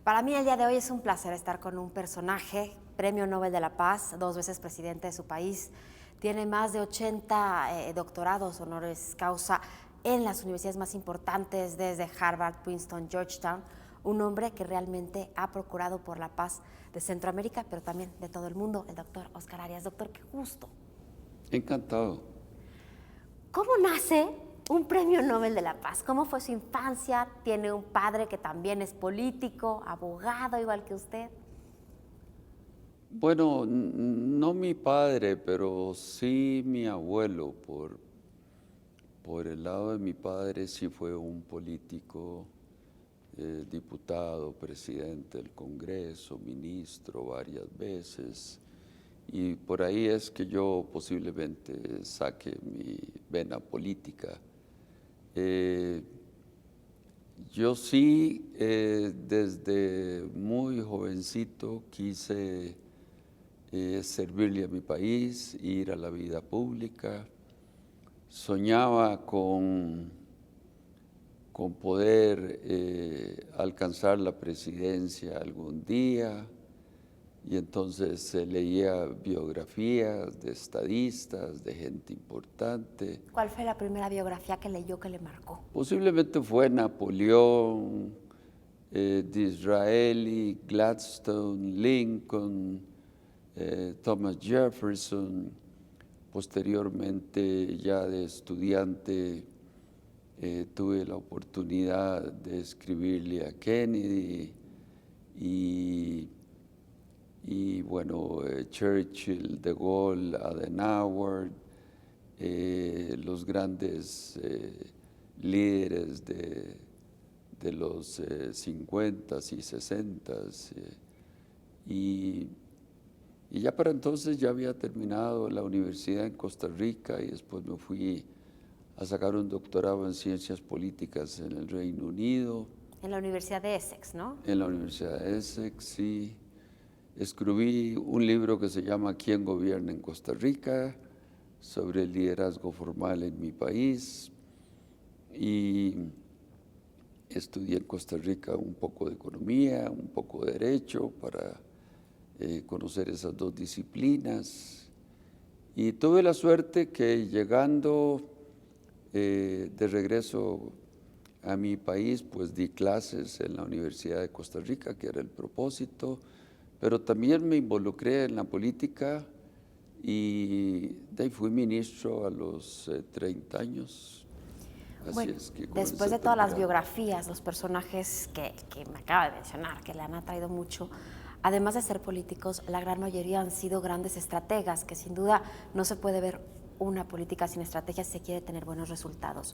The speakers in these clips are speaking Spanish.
Para mí el día de hoy es un placer estar con un personaje, Premio Nobel de la Paz, 2 veces presidente de su país, tiene más de 80 doctorados honoris causa en las universidades más importantes, desde Harvard, Princeton, Georgetown, un hombre que realmente ha procurado por la paz de Centroamérica, pero también de todo el mundo, el doctor Óscar Arias. Doctor, qué gusto. Encantado. ¿Cómo nace un Premio Nobel de la Paz? ¿Cómo fue su infancia? ¿Tiene un padre que también es político, abogado, igual que usted? Bueno, no mi padre, pero sí mi abuelo. Por el lado de mi padre sí fue un político, diputado, presidente del Congreso, ministro varias veces. Y por ahí es que yo posiblemente saque mi vena política. Yo sí, desde muy jovencito quise servirle a mi país, ir a la vida pública. Soñaba con poder alcanzar la presidencia algún día, y entonces leía biografías de estadistas, de gente importante. ¿Cuál fue la primera biografía que leyó que le marcó? Posiblemente fue Napoleón, Disraeli, Gladstone, Lincoln, Thomas Jefferson. Posteriormente, ya de estudiante, tuve la oportunidad de escribirle a Kennedy y bueno, Churchill, De Gaulle, Adenauer, los grandes líderes de los 50s y 60s. Y ya para entonces ya había terminado la universidad en Costa Rica y después me fui a sacar un doctorado en ciencias políticas en el Reino Unido. En la Universidad de Essex, ¿no? En la Universidad de Essex, sí. Escribí un libro que se llama ¿Quién gobierna en Costa Rica?, sobre el liderazgo formal en mi país. Y estudié en Costa Rica un poco de economía, un poco de derecho para conocer esas dos disciplinas. Y tuve la suerte que llegando de regreso a mi país, pues di clases en la Universidad de Costa Rica, que era el propósito, pero también me involucré en la política y de ahí fui ministro a los 30 años. Así Bueno, es que después comencé de todas las temprano. biografías, los personajes que me acaba de mencionar, que le han atraído mucho, además de ser políticos, la gran mayoría han sido grandes estrategas, que sin duda no se puede ver una política sin estrategias si se quiere tener buenos resultados.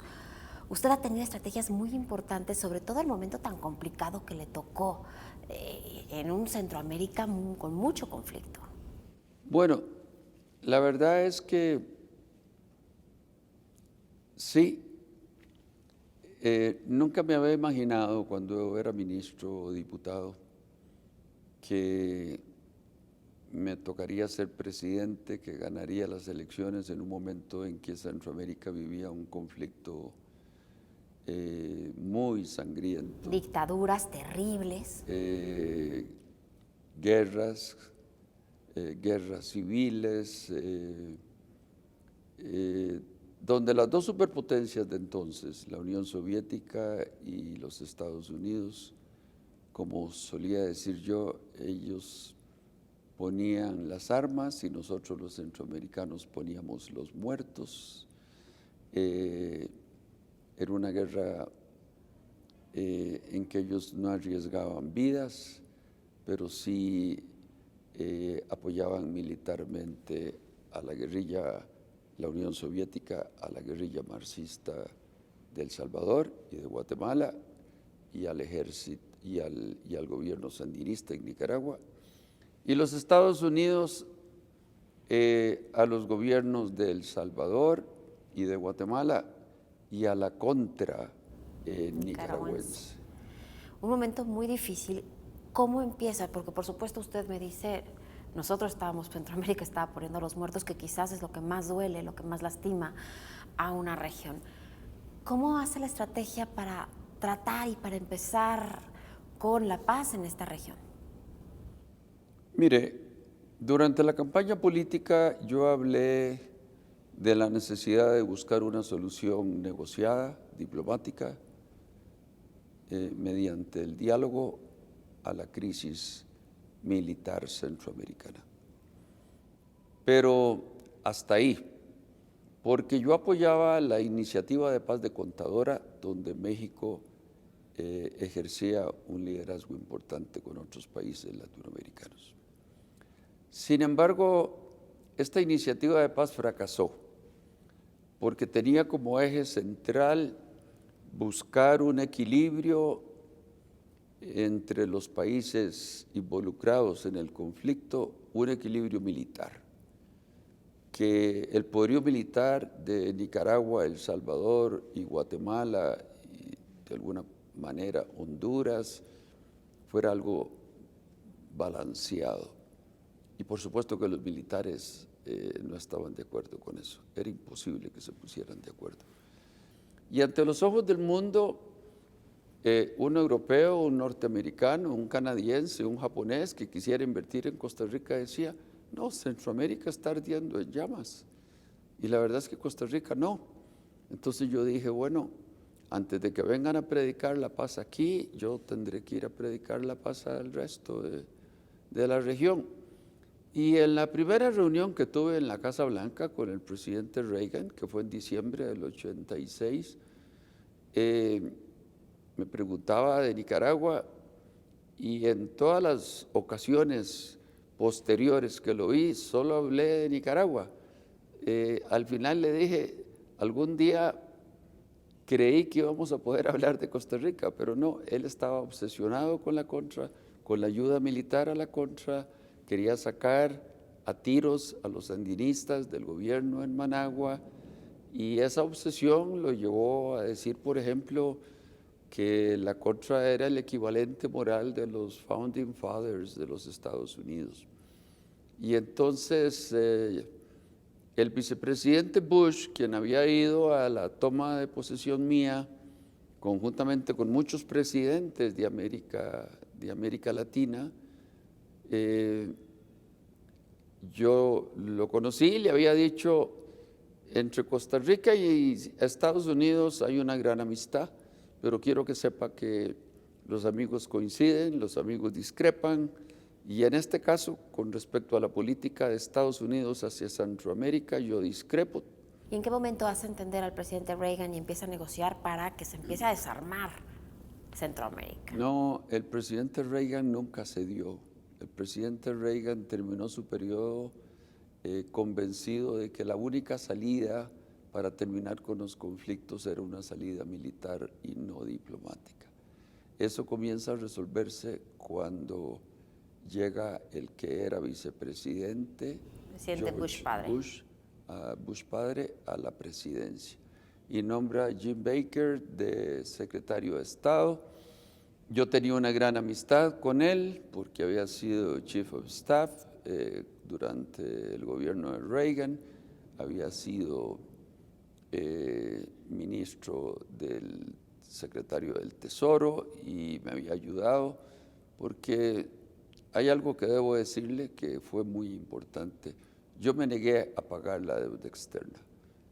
Usted ha tenido estrategias muy importantes, sobre todo el momento tan complicado que le tocó en un Centroamérica con mucho conflicto. Bueno, la verdad es que sí, nunca me había imaginado cuando era ministro o diputado que me tocaría ser presidente, que ganaría las elecciones en un momento en que Centroamérica vivía un conflicto muy sangriento. Dictaduras terribles. Guerras, guerras civiles, donde las dos superpotencias de entonces, la Unión Soviética y los Estados Unidos, como solía decir yo, ellos ponían las armas y nosotros los centroamericanos poníamos los muertos. Era una guerra en que ellos no arriesgaban vidas, pero sí apoyaban militarmente a la guerrilla, la Unión Soviética, a la guerrilla marxista de El Salvador y de Guatemala, y al ejército y al gobierno sandinista en Nicaragua, y los Estados Unidos a los gobiernos de El Salvador y de Guatemala y a la contra nicaragüense. Un momento muy difícil. ¿Cómo empieza? Porque por supuesto usted me dice, nosotros estábamos, Centroamérica estaba poniendo a los muertos, que quizás es lo que más duele, lo que más lastima a una región. ¿Cómo hace la estrategia para tratar y para empezar con la paz en esta región? Mire, durante la campaña política yo hablé de la necesidad de buscar una solución negociada, diplomática, mediante el diálogo a la crisis militar centroamericana. Pero hasta ahí, porque yo apoyaba la iniciativa de paz de Contadora, donde México ejercía un liderazgo importante con otros países latinoamericanos. Sin embargo, esta iniciativa de paz fracasó, porque tenía como eje central buscar un equilibrio entre los países involucrados en el conflicto, un equilibrio militar, que el poderío militar de Nicaragua, El Salvador y Guatemala, y de alguna manera Honduras, fuera algo balanceado. Y por supuesto que los militares no estaban de acuerdo con eso, era imposible que se pusieran de acuerdo. Y ante los ojos del mundo, un europeo, un norteamericano, un canadiense, un japonés que quisiera invertir en Costa Rica decía, no, Centroamérica está ardiendo en llamas. Y la verdad es que Costa Rica no. Entonces yo dije, bueno, antes de que vengan a predicar la paz aquí, yo tendré que ir a predicar la paz al resto de la región. Y en la primera reunión que tuve en la Casa Blanca con el presidente Reagan, que fue en diciembre del 86, me preguntaba de Nicaragua y en todas las ocasiones posteriores que lo vi, solo hablé de Nicaragua. Al final le dije, algún día creí que íbamos a poder hablar de Costa Rica, pero no, él estaba obsesionado con la contra, con la ayuda militar a la contra, quería sacar a tiros a los sandinistas del gobierno en Managua, y esa obsesión lo llevó a decir, por ejemplo, que la contra era el equivalente moral de los Founding Fathers de los Estados Unidos. Y entonces el vicepresidente Bush, quien había ido a la toma de posesión mía, conjuntamente con muchos presidentes de América Latina, yo lo conocí y le había dicho, entre Costa Rica y Estados Unidos hay una gran amistad, pero quiero que sepa que los amigos coinciden, los amigos discrepan, y en este caso, con respecto a la política de Estados Unidos hacia Centroamérica, yo discrepo. ¿Y en qué momento hace entender al presidente Reagan y empieza a negociar para que se empiece a desarmar Centroamérica? No, el presidente Reagan nunca cedió. El presidente Reagan terminó su periodo convencido de que la única salida para terminar con los conflictos era una salida militar y no diplomática. Eso comienza a resolverse cuando llega el que era vicepresidente, Presidente Bush padre. Bush padre, a la presidencia y nombra a Jim Baker de secretario de Estado. Yo tenía una gran amistad con él porque había sido Chief of Staff durante el gobierno de Reagan, había sido ministro del secretario del Tesoro y me había ayudado porque hay algo que debo decirle que fue muy importante. Yo me negué a pagar la deuda externa.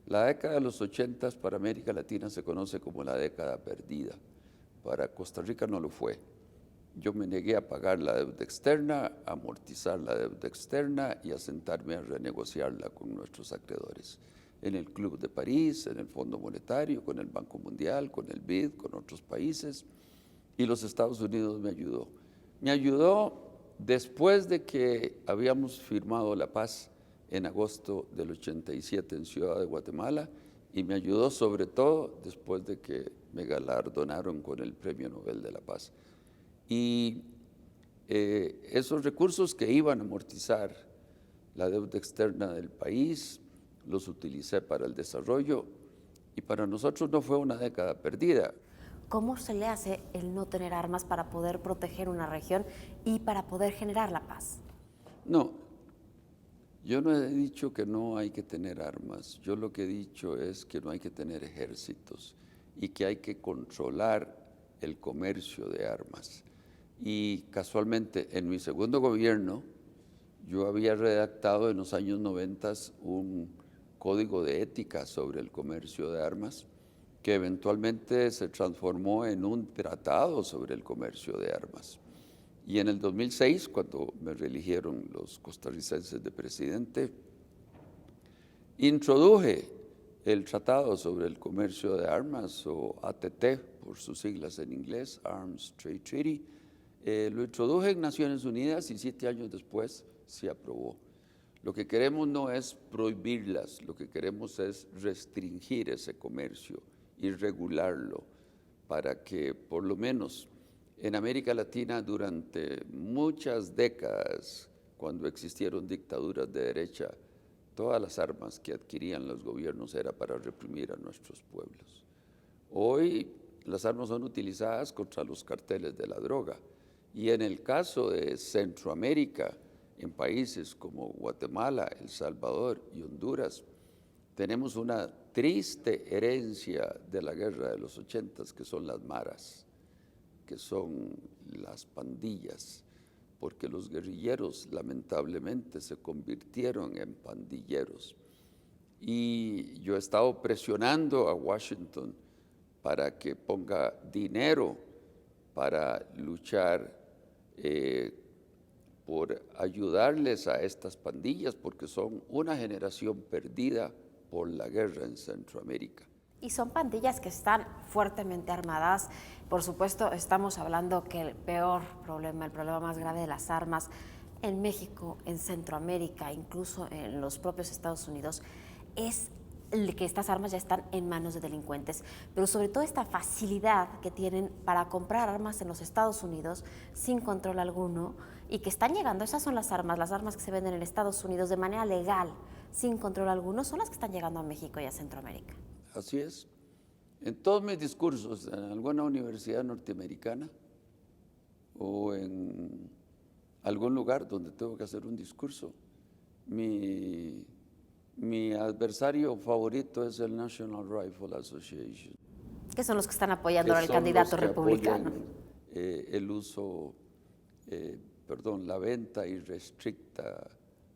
La década de los 80 para América Latina se conoce como la década perdida. Para Costa Rica no lo fue. Yo me negué a pagar la deuda externa, a amortizar la deuda externa y a sentarme a renegociarla con nuestros acreedores. En el Club de París, en el Fondo Monetario, con el Banco Mundial, con el BID, con otros países. Y los Estados Unidos me ayudó. Me ayudó después de que habíamos firmado la paz en agosto del 87 en Ciudad de Guatemala, y me ayudó sobre todo después de que me galardonaron con el Premio Nobel de la Paz. Y esos recursos que iban a amortizar la deuda externa del país, los utilicé para el desarrollo, y para nosotros no fue una década perdida. ¿Cómo se le hace el no tener armas para poder proteger una región y para poder generar la paz? No, yo no he dicho que no hay que tener armas. Yo lo que he dicho es que no hay que tener ejércitos y que hay que controlar el comercio de armas. Y casualmente en mi segundo gobierno yo había redactado en los años 90 un código de ética sobre el comercio de armas que eventualmente se transformó en un tratado sobre el comercio de armas. Y en el 2006, cuando me reeligieron los costarricenses de presidente, introduje el Tratado sobre el Comercio de Armas, o ATT, por sus siglas en inglés, Arms Trade Treaty. Lo introduje en Naciones Unidas y 7 años después se aprobó. Lo que queremos no es prohibirlas, lo que queremos es restringir ese comercio y regularlo para que por lo menos en América Latina durante muchas décadas, cuando existieron dictaduras de derecha, todas las armas que adquirían los gobiernos era para reprimir a nuestros pueblos. Hoy las armas son utilizadas contra los carteles de la droga y en el caso de Centroamérica, en países como Guatemala, El Salvador y Honduras, tenemos una triste herencia de la guerra de los 80s, que son las maras, que son las pandillas, porque los guerrilleros lamentablemente se convirtieron en pandilleros. Y yo he estado presionando a Washington para que ponga dinero para luchar por ayudarles a estas pandillas, porque son una generación perdida por la guerra en Centroamérica. Y son pandillas que están fuertemente armadas. Por supuesto, estamos hablando que el peor problema, el problema más grave de las armas en México, en Centroamérica, incluso en los propios Estados Unidos, es que estas armas ya están en manos de delincuentes, pero sobre todo esta facilidad que tienen para comprar armas en los Estados Unidos sin control alguno y que están llegando, esas son las armas que se venden en Estados Unidos de manera legal, sin control alguno, son las que están llegando a México y a Centroamérica. Así es. En todos mis discursos, en alguna universidad norteamericana o en algún lugar donde tengo que hacer un discurso, mi adversario favorito es el National Rifle Association. ¿Qué son los que están apoyando al candidato republicano? El uso, la venta irrestricta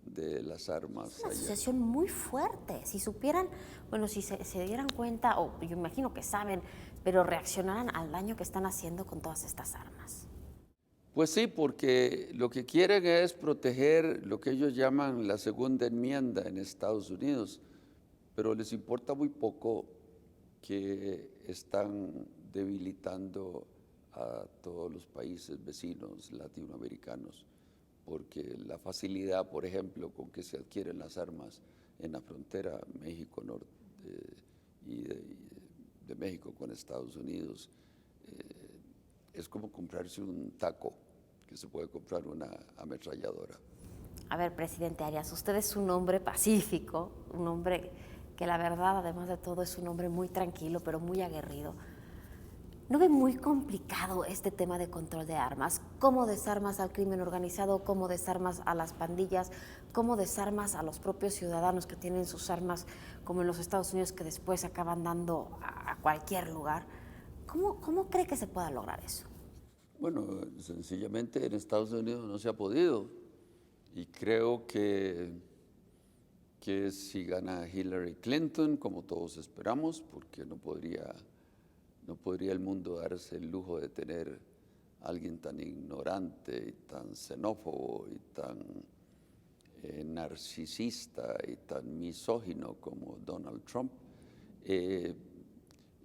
de las armas. Es una asociación muy fuerte. Si supieran, bueno, si se dieran cuenta, o yo imagino que saben, pero reaccionaran al daño que están haciendo con todas estas armas. Pues sí, porque lo que quieren es proteger lo que ellos llaman la segunda enmienda en Estados Unidos, pero les importa muy poco que están debilitando a todos los países vecinos latinoamericanos, porque la facilidad, por ejemplo, con que se adquieren las armas en la frontera México-Norte y de México con Estados Unidos, es como comprarse un taco, que se puede comprar una ametralladora. A ver, presidente Arias, usted es un hombre pacífico, un hombre que la verdad, además de todo, es un hombre muy tranquilo, pero muy aguerrido. ¿No ve muy complicado este tema de control de armas? ¿Cómo desarmas al crimen organizado? ¿Cómo desarmas a las pandillas? ¿Cómo desarmas a los propios ciudadanos que tienen sus armas, como en los Estados Unidos, que después acaban dando a cualquier lugar? ¿Cómo cree que se pueda lograr eso? Bueno, sencillamente en Estados Unidos no se ha podido. Y creo que si gana Hillary Clinton, como todos esperamos, porque no podría el mundo darse el lujo de tener a alguien tan ignorante y tan xenófobo y tan narcisista y tan misógino como Donald Trump.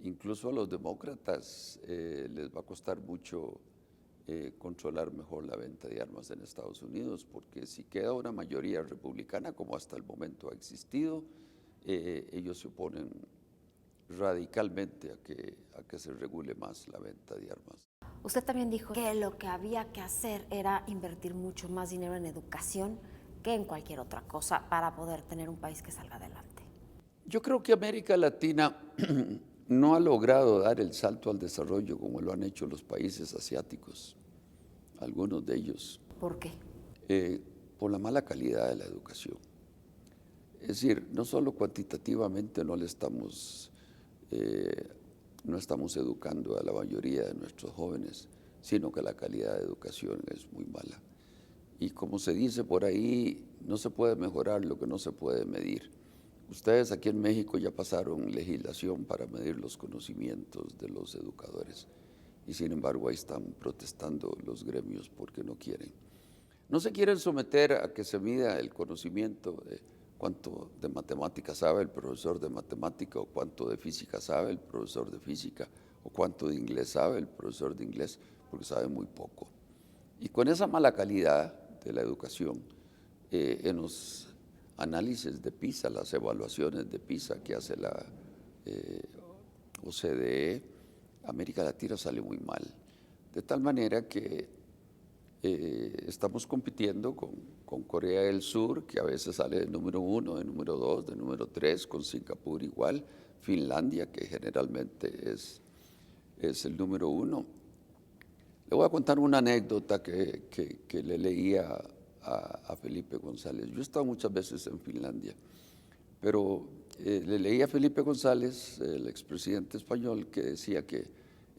Incluso a los demócratas les va a costar mucho controlar mejor la venta de armas en Estados Unidos, porque si queda una mayoría republicana, como hasta el momento ha existido, ellos se oponen radicalmente a que se regule más la venta de armas. Usted también dijo que lo que había que hacer era invertir mucho más dinero en educación que en cualquier otra cosa para poder tener un país que salga adelante. Yo creo que América Latina no ha logrado dar el salto al desarrollo como lo han hecho los países asiáticos, algunos de ellos. ¿Por qué? Por la mala calidad de la educación. Es decir, no solo cuantitativamente no estamos educando a la mayoría de nuestros jóvenes, sino que la calidad de educación es muy mala. Y como se dice por ahí, no se puede mejorar lo que no se puede medir. Ustedes aquí en México ya pasaron legislación para medir los conocimientos de los educadores y sin embargo ahí están protestando los gremios porque no quieren. No se quieren someter a que se mida el conocimiento de cuánto de matemáticas sabe el profesor de matemática o cuánto de física sabe el profesor de física o cuánto de inglés sabe el profesor de inglés, porque sabe muy poco. Y con esa mala calidad de la educación, en los análisis de PISA, las evaluaciones de PISA que hace la OCDE, América Latina sale muy mal. De tal manera que estamos compitiendo con Corea del Sur, que a veces sale de número 1, de número 2, de número 3, con Singapur igual, Finlandia, que generalmente es el número 1. Le voy a contar una anécdota que le leía a Felipe González. Yo he estado muchas veces en Finlandia, pero le leí a Felipe González, el expresidente español, que decía que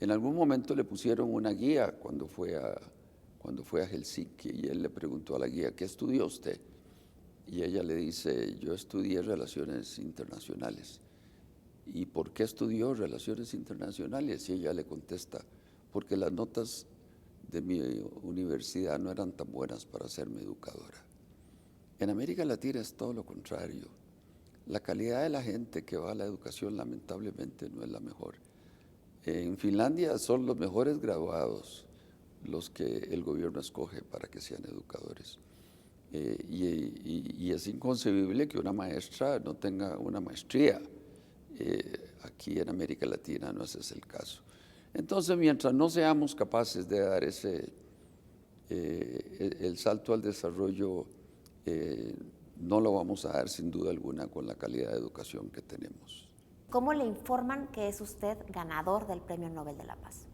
en algún momento le pusieron una guía cuando fue a Helsinki, y él le preguntó a la guía, ¿qué estudió usted? Y ella le dice, yo estudié Relaciones Internacionales. ¿Y por qué estudió Relaciones Internacionales? Y ella le contesta, porque las notas de mi universidad no eran tan buenas para hacerme educadora. En América Latina es todo lo contrario. La calidad de la gente que va a la educación lamentablemente no es la mejor. En Finlandia son los mejores graduados los que el gobierno escoge para que sean educadores. Y es inconcebible que una maestra no tenga una maestría. Aquí en América Latina no ese es el caso. Entonces, mientras no seamos capaces de dar el salto al desarrollo, no lo vamos a dar sin duda alguna con la calidad de educación que tenemos. ¿Cómo le informan que es usted ganador del Premio Nobel de la Paz?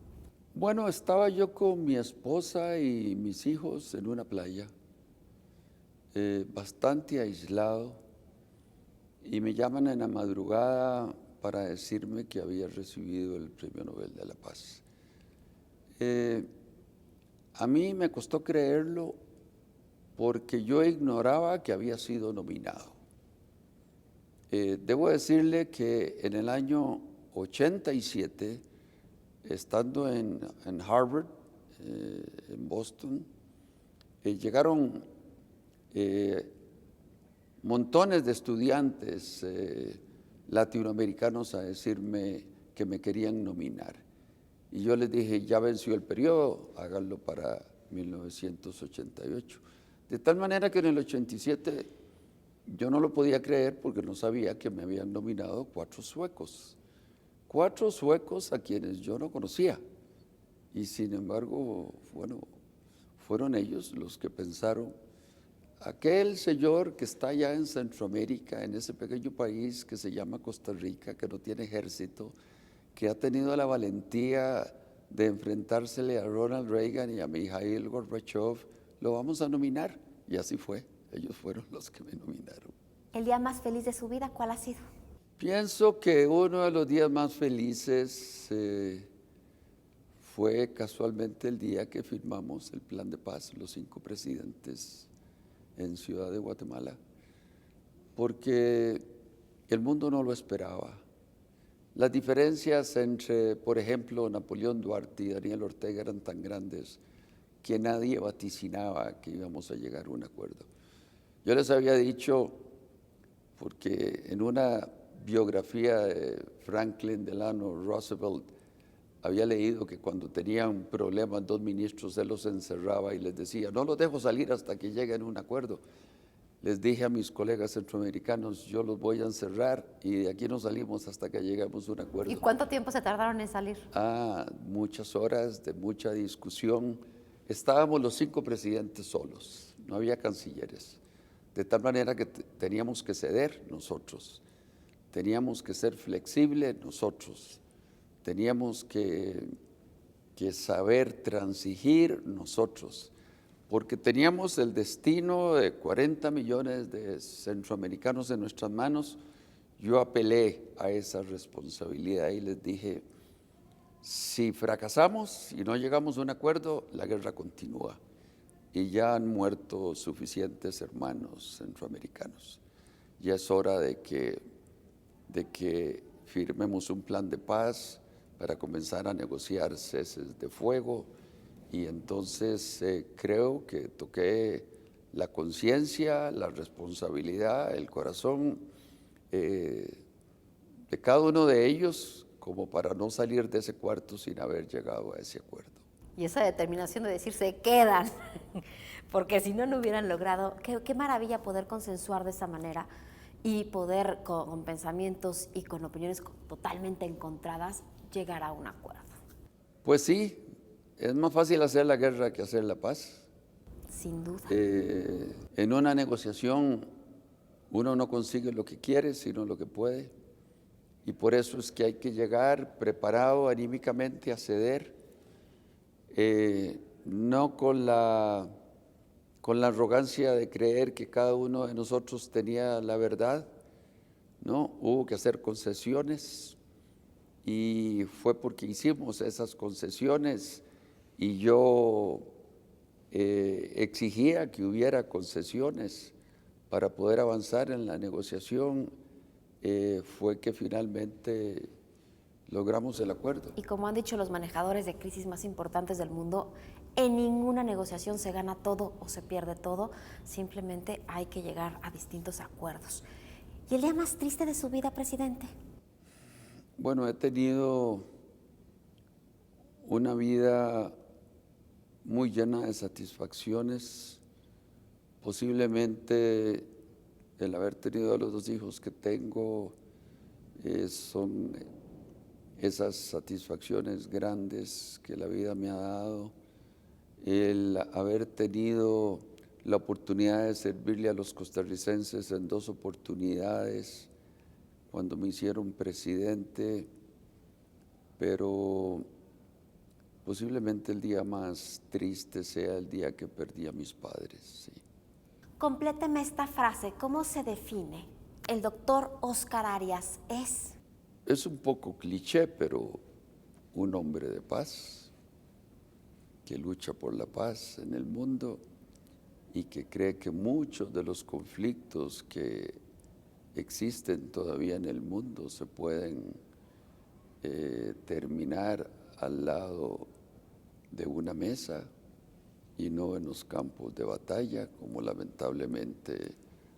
Bueno, estaba yo con mi esposa y mis hijos en una playa, bastante aislado, y me llaman en la madrugada para decirme que había recibido el Premio Nobel de la Paz. A mí me costó creerlo porque yo ignoraba que había sido nominado. Debo decirle que en el año 87, estando en Harvard, en Boston, llegaron montones de estudiantes latinoamericanos a decirme que me querían nominar. Y yo les dije, ya venció el periodo, háganlo para 1988. De tal manera que en el 87 yo no lo podía creer porque no sabía que me habían nominado 4 suecos. 4 suecos a quienes yo no conocía. Y sin embargo, bueno, fueron ellos los que pensaron, aquel señor que está allá en Centroamérica, en ese pequeño país que se llama Costa Rica, que no tiene ejército, que ha tenido la valentía de enfrentársele a Ronald Reagan y a Mikhail Gorbachev, lo vamos a nominar. Y así fue, ellos fueron los que me nominaron. ¿El día más feliz de su vida cuál ha sido? Pienso que uno de los días más felices fue casualmente el día que firmamos el Plan de Paz, los 5 presidentes en Ciudad de Guatemala, porque el mundo no lo esperaba. Las diferencias entre, por ejemplo, Napoleón Duarte y Daniel Ortega eran tan grandes que nadie vaticinaba que íbamos a llegar a un acuerdo. Yo les había dicho, porque en una biografía de Franklin Delano Roosevelt había leído que cuando tenían problemas 2 ministros, él los encerraba y les decía, no los dejo salir hasta que lleguen a un acuerdo. Les dije a mis colegas centroamericanos, yo los voy a encerrar y de aquí no salimos hasta que lleguemos a un acuerdo. ¿Y cuánto tiempo se tardaron en salir? Muchas horas de mucha discusión. Estábamos los 5 presidentes solos, no había cancilleres. De tal manera que teníamos que ceder nosotros, teníamos que ser flexibles nosotros, teníamos que saber transigir nosotros, porque teníamos el destino de 40 millones de centroamericanos en nuestras manos. Yo apelé a esa responsabilidad y les dije, Si fracasamos y no llegamos a un acuerdo, la guerra continúa. Y ya han muerto suficientes hermanos centroamericanos. Ya es hora de que firmemos un plan de paz para comenzar a negociar ceses de fuego. Y entonces creo que toqué la conciencia, la responsabilidad, el corazón de cada uno de ellos, como para no salir de ese cuarto sin haber llegado a ese acuerdo. Y esa determinación de decir se quedan, porque si no, no hubieran logrado. Qué maravilla poder consensuar de esa manera y poder con pensamientos y con opiniones totalmente encontradas llegar a un acuerdo. Pues sí, es más fácil hacer la guerra que hacer la paz. Sin duda. En una negociación uno no consigue lo que quiere, sino lo que puede. Y por eso es que hay que llegar preparado anímicamente a ceder, no con la arrogancia de creer que cada uno de nosotros tenía la verdad, ¿no? Hubo que hacer concesiones y fue porque hicimos esas concesiones y yo exigía que hubiera concesiones para poder avanzar en la negociación, fue que finalmente logramos el acuerdo. Y como han dicho los manejadores de crisis más importantes del mundo, en ninguna negociación se gana todo o se pierde todo, simplemente hay que llegar a distintos acuerdos. ¿Y el día más triste de su vida, presidente? Bueno, he tenido una vida muy llena de satisfacciones. Posiblemente el haber tenido a los 2 hijos que tengo son esas satisfacciones grandes que la vida me ha dado. El haber tenido la oportunidad de servirle a los costarricenses en 2 oportunidades cuando me hicieron presidente, pero posiblemente el día más triste sea el día que perdí a mis padres. Sí. Compléteme esta frase. ¿Cómo se define? El doctor Óscar Arias es... Es un poco cliché, pero un hombre de paz, que lucha por la paz en el mundo y que cree que muchos de los conflictos que existen todavía en el mundo se pueden terminar al lado de una mesa y no en los campos de batalla, como lamentablemente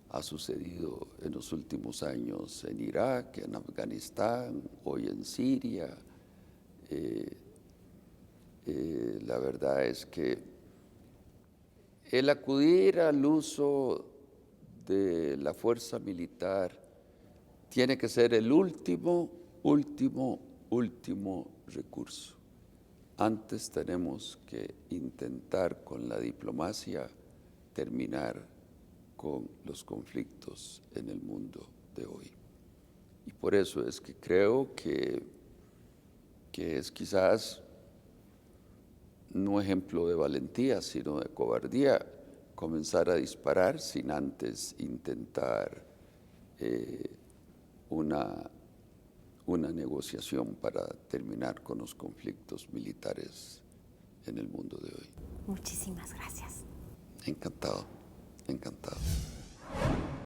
ha sucedido en los últimos años en Irak, en Afganistán, hoy en Siria. La verdad es que el acudir al uso de la fuerza militar tiene que ser el último recurso. Antes tenemos que intentar con la diplomacia terminar con los conflictos en el mundo de hoy. Y por eso es que creo que es quizás no ejemplo de valentía, sino de cobardía, comenzar a disparar sin antes intentar una negociación para terminar con los conflictos militares en el mundo de hoy. Muchísimas gracias. Encantado, encantado.